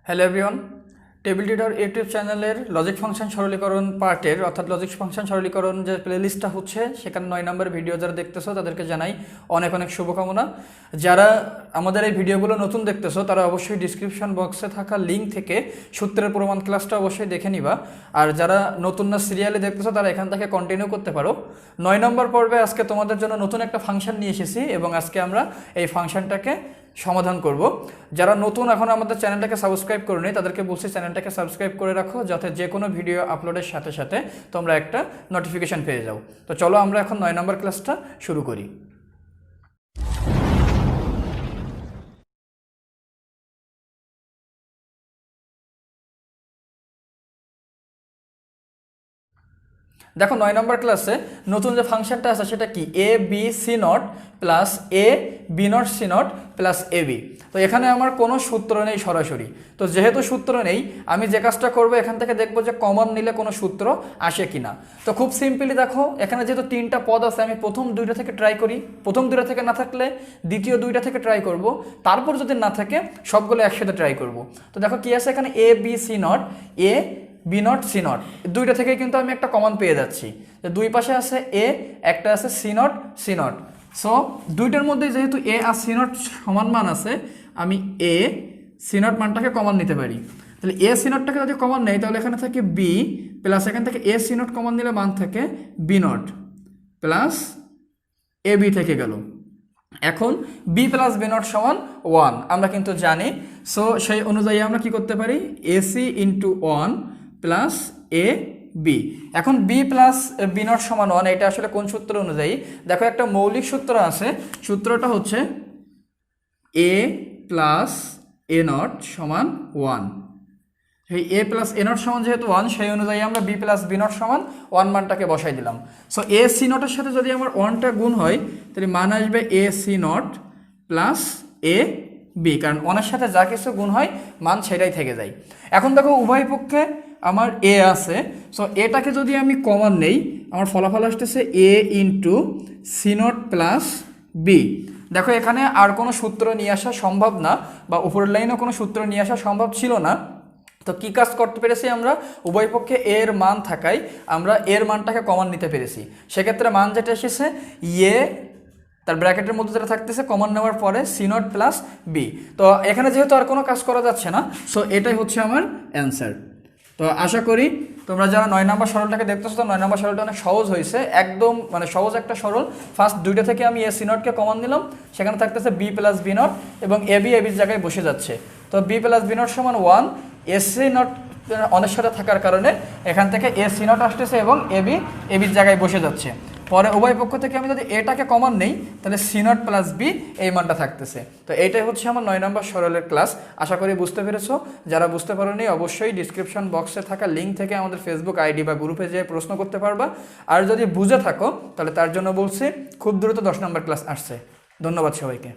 Hello everyone, table tutor YouTube চ্যানেলের logic function সরলীকরণ পার্টের অর্থাৎ লজিক ফাংশন সরলীকরণ যে প্লেলিস্টটা হচ্ছে সেখানে 9 নম্বর ভিডিও যারা দেখতেছো তাদেরকে জানাই অনেক অনেক শুভকামনা। যারা আমাদের এই ভিডিওগুলো নতুন দেখতেছো তারা অবশ্যই ডিসক্রিপশন বক্সে থাকা লিঙ্ক থেকে সূত্রের প্রমাণ ক্লাসটা অবশ্যই দেখে নিবা। আর যারা নতুন না সিরিয়ালে দেখতেছো তারা এখান থেকে কন্টিনিউ করতে পারো। 9 নম্বর পর্বে আজকে তোমাদের জন্য নতুন একটা ফাংশন নিয়ে এসেছি এবং আজকে আমরা এই ফাংশনটাকে সমাধান করব। যারা নতুন এখন আমাদের চ্যানেলটাকে সাবস্ক্রাইব করোনি তাদেরকে বলছি চ্যানেলটাকে সাবস্ক্রাইব করে রাখো, যাতে যে কোনো ভিডিও আপলোডের সাথে সাথে তোমরা একটা নোটিফিকেশন পেয়ে যাও। তো চলো আমরা এখন 9 নম্বর ক্লাসটা শুরু করি। দেখো 9 নম্বর ক্লাসে নতুন যে ফাংশনটা আছে সেটা কি, A B C not plus A B not C not plus A B. তো এখানে আমার কোনো সূত্র নেই সরাসরি, তো যেহেতু সূত্র নেই আমি যে কাজটা করবো এখান থেকে দেখবো যে কমন নিলে কোনো সূত্র আসে কিনা। তো খুব সিম্পলি দেখো এখানে যেহেতু 3টা পদ আছে আমি প্রথম 2টা থেকে ট্রাই করি, প্রথম 2টা থেকে না থাকলে দ্বিতীয় 2টা থেকে ট্রাই করব, তারপর যদি না থাকে সবগুলো একসাথে ট্রাই করব। তো দেখো কি আছে এখানে, A B C not, A B not C not, 2টা থেকে কিন্তু আমি একটা কমন পেয়ে যাচ্ছি। যে দুই পাশে আছে এ, একটা আছে C not C not. So 2টার মধ্যে যেহেতু এ আর সি নট সমান মান আছে আমি এ সি নট মানটাকে কমন নিতে পারি। তাহলে এ সি নটটাকে যদি কমন নেই তাহলে এখানে থাকে বি প্লাস এখান থেকে এ সি নট কমন নিলে মান থাকে B nought plus A B থেকে গেল। এখন বি প্লাস বি নট সমান 1 আমরা কিন্তু জানি। সো সেই অনুযায়ী আমরা কি করতে পারি, AC into 1 plus A B. এখন বি প্লাস বি নট সমান 1, এটা আসলে কোন সূত্র অনুযায়ী? দেখো একটা মৌলিক সূত্র আছে, সূত্রটা হচ্ছে এ প্লাস এ নট সমান 1। সেই এ প্লাস এ নট সমান যেহেতু 1 সেই অনুযায়ী আমরা বি প্লাস বি নট সমান 1 মানটাকে বসাই দিলাম। সো এ সি নটের সাথে যদি আমার 1টা গুণ হয় তাহলে মান আসবে A C not plus A B, কারণ 1-এর সাথে যা কিছু গুণ হয় মান সেটাই থেকে যায়। এখন দেখো উভয় পক্ষে আমার এ আছে, সো এটাকে যদি আমি কমন নেই আমার ফলাফল আসতেছে A into C not plus B. দেখো এখানে আর কোনো সূত্র নিয়ে আসা সম্ভব না, বা উপরের লাইনেও কোনো সূত্র নিয়ে আসা সম্ভব ছিল না। তো কী কাজ করতে পেরেছি আমরা, উভয় পক্ষে এর মান থাকায় আমরা এর মানটাকে কমন নিতে পেরেছি। সেক্ষেত্রে মান যেটা এসেছে এ তার ব্র্যাকেটের মধ্যে যেটা থাকতেছে কমন নেওয়ার পরে সি নট প্লাস বি। তো এখানে যেহেতু আর কোনো কাজ করা যাচ্ছে না, সো এটাই হচ্ছে আমার অ্যান্সার। তো আশা করি তোমরা যারা 9 নম্বর সরলটাকে দেখতেছো তো 9 নম্বর সরলটা অনেক সহজ হয়েছে, একদম মানে সহজ একটা সরল। ফার্স্ট 2টা থেকে আমি এ সি নটকে কমন নিলাম, সেখানে থাকতেছে বি প্লাস বি নট এবং এ বি এবির জায়গায় বসে যাচ্ছে। তো বি প্লাস বি নট সমান 1, এ সি নট অনেক সাথে থাকার কারণে এখান থেকে এ সি নট আসতেছে এবং এ বি এবির জায়গায় বসে যাচ্ছে। পরে উভয় পক্ষ থেকে আমি যদি এটাকে কমন নেই তাহলে সি নট প্লাস বি এই মানটা থাকতেছে। তো এইটাই হচ্ছে আমার 9 নম্বর সরলের ক্লাস। আশা করি বুঝতে পেরেছো। যারা বুঝতে পারোনি অবশ্যই ডিসক্রিপশন বক্সে থাকা লিঙ্ক থেকে আমাদের ফেসবুক আইডি বা গ্রুপে যেয়ে প্রশ্ন করতে পারবা। আর যদি বুঝে থাকো তাহলে তার জন্য বলছি খুব দ্রুত 10 নম্বর ক্লাস আসছে। ধন্যবাদ সবাইকে।